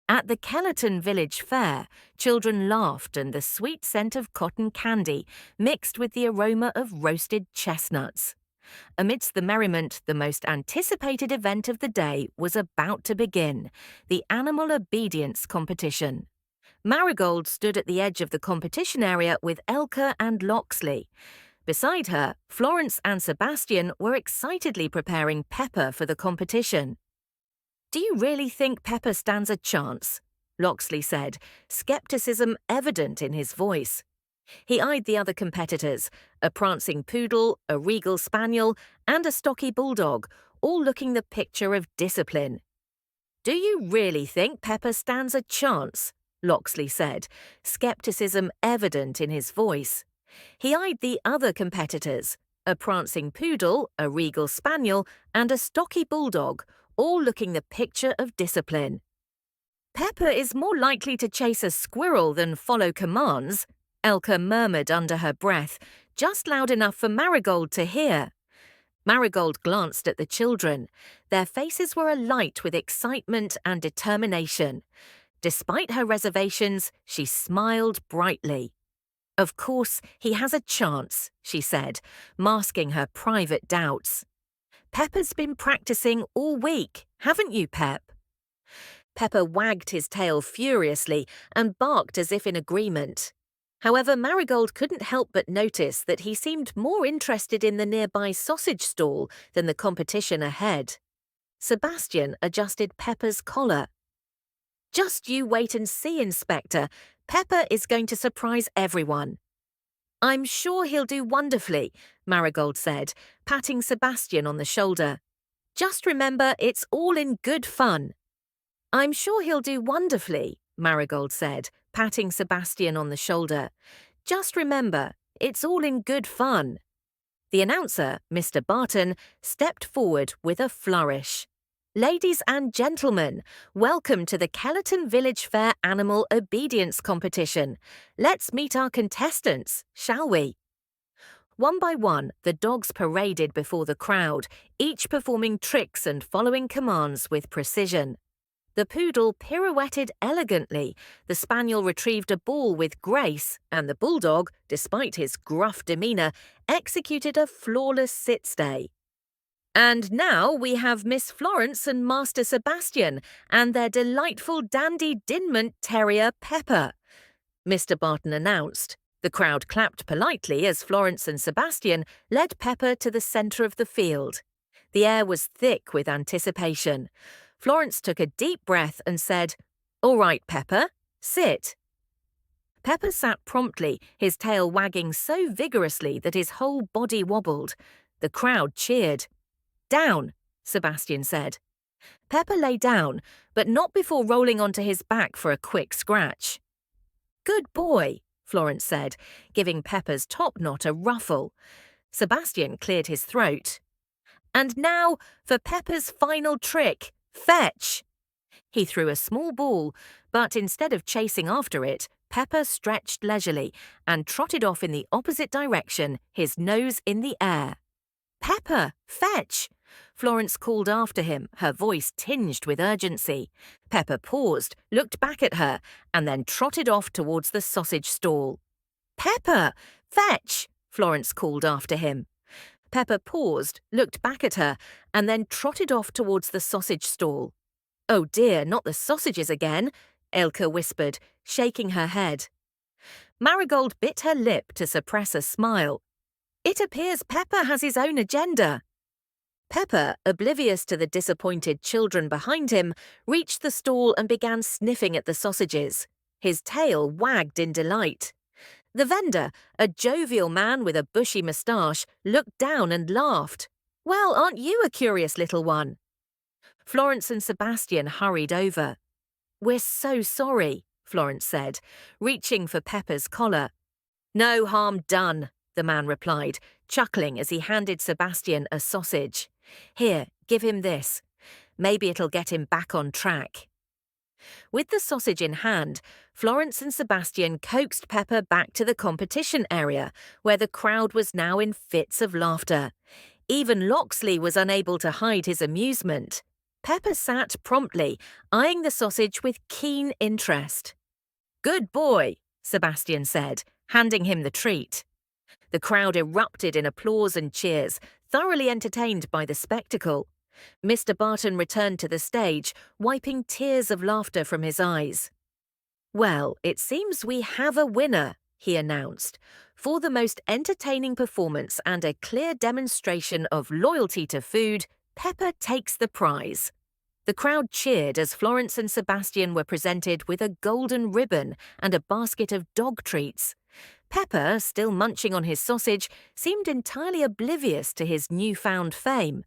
At the Kellerton Village Fair, children laughed and the sweet scent of cotton candy mixed with the aroma of roasted chestnuts. Amidst the merriment, the most anticipated event of the day was about to begin, the animal obedience competition. Marigold stood at the edge of the competition area with Elka and Loxley. Beside her, Florence and Sebastian were excitedly preparing Pepper for the competition. "Do you really think Pepper stands a chance?" Loxley said, skepticism evident in his voice. He eyed the other competitors, a prancing poodle, a regal spaniel, and a stocky bulldog, all looking the picture of discipline. "Do you really think Pepper stands a chance?" Loxley said, skepticism evident in his voice. He eyed the other competitors, a prancing poodle, a regal spaniel, and a stocky bulldog, all looking the picture of discipline. "Pepper is more likely to chase a squirrel than follow commands," Elka murmured under her breath, just loud enough for Marigold to hear. Marigold glanced at the children. Their faces were alight with excitement and determination. Despite her reservations, she smiled brightly. "Of course, he has a chance," she said, masking her private doubts. "Pepper's been practicing all week, haven't you, Pep?" Pepper wagged his tail furiously and barked as if in agreement. However, Marigold couldn't help but notice that he seemed more interested in the nearby sausage stall than the competition ahead. Sebastian adjusted Pepper's collar. "Just you wait and see, Inspector. Pepper is going to surprise everyone." "I'm sure he'll do wonderfully," Marigold said, patting Sebastian on the shoulder. "Just remember, it's all in good fun." "I'm sure he'll do wonderfully," Marigold said, patting Sebastian on the shoulder. "Just remember, it's all in good fun." The announcer, Mr. Barton, stepped forward with a flourish. "Ladies and gentlemen, welcome to the Kellerton Village Fair Animal Obedience Competition. Let's meet our contestants, shall we?" One by one, the dogs paraded before the crowd, each performing tricks and following commands with precision. The poodle pirouetted elegantly, the spaniel retrieved a ball with grace, and the bulldog, despite his gruff demeanour, executed a flawless sit-stay. "And now we have Miss Florence and Master Sebastian and their delightful Dandy Dinmont Terrier Pepper," Mr. Barton announced. The crowd clapped politely as Florence and Sebastian led Pepper to the centre of the field. The air was thick with anticipation. Florence took a deep breath and said, "All right, Pepper, sit." Pepper sat promptly, his tail wagging so vigorously that his whole body wobbled. The crowd cheered. "Down," Sebastian said. Pepper lay down, but not before rolling onto his back for a quick scratch. "Good boy," Florence said, giving Pepper's top knot a ruffle. Sebastian cleared his throat. "And now for Pepper's final trick, fetch." He threw a small ball, but instead of chasing after it, Pepper stretched leisurely and trotted off in the opposite direction, his nose in the air. "Pepper, fetch!" Florence called after him, her voice tinged with urgency. Pepper paused, looked back at her, and then trotted off towards the sausage stall. "Pepper, fetch!" Florence called after him. Pepper paused, looked back at her, and then trotted off towards the sausage stall. "Oh dear, not the sausages again," Elka whispered, shaking her head. Marigold bit her lip to suppress a smile. "It appears Pepper has his own agenda." Pepper, oblivious to the disappointed children behind him, reached the stall and began sniffing at the sausages. His tail wagged in delight. The vendor, a jovial man with a bushy moustache, looked down and laughed. "Well, aren't you a curious little one?" Florence and Sebastian hurried over. "We're so sorry," Florence said, reaching for Pepper's collar. "No harm done," the man replied, chuckling as he handed Sebastian a sausage. "Here, give him this. Maybe it'll get him back on track." With the sausage in hand, Florence and Sebastian coaxed Pepper back to the competition area, where the crowd was now in fits of laughter. Even Loxley was unable to hide his amusement. Pepper sat promptly, eyeing the sausage with keen interest. "Good boy," Sebastian said, handing him the treat. The crowd erupted in applause and cheers, thoroughly entertained by the spectacle. Mr. Barton returned to the stage, wiping tears of laughter from his eyes. "Well, it seems we have a winner," he announced. "For the most entertaining performance and a clear demonstration of loyalty to food, Pepper takes the prize." The crowd cheered as Florence and Sebastian were presented with a golden ribbon and a basket of dog treats. Pepper, still munching on his sausage, seemed entirely oblivious to his newfound fame.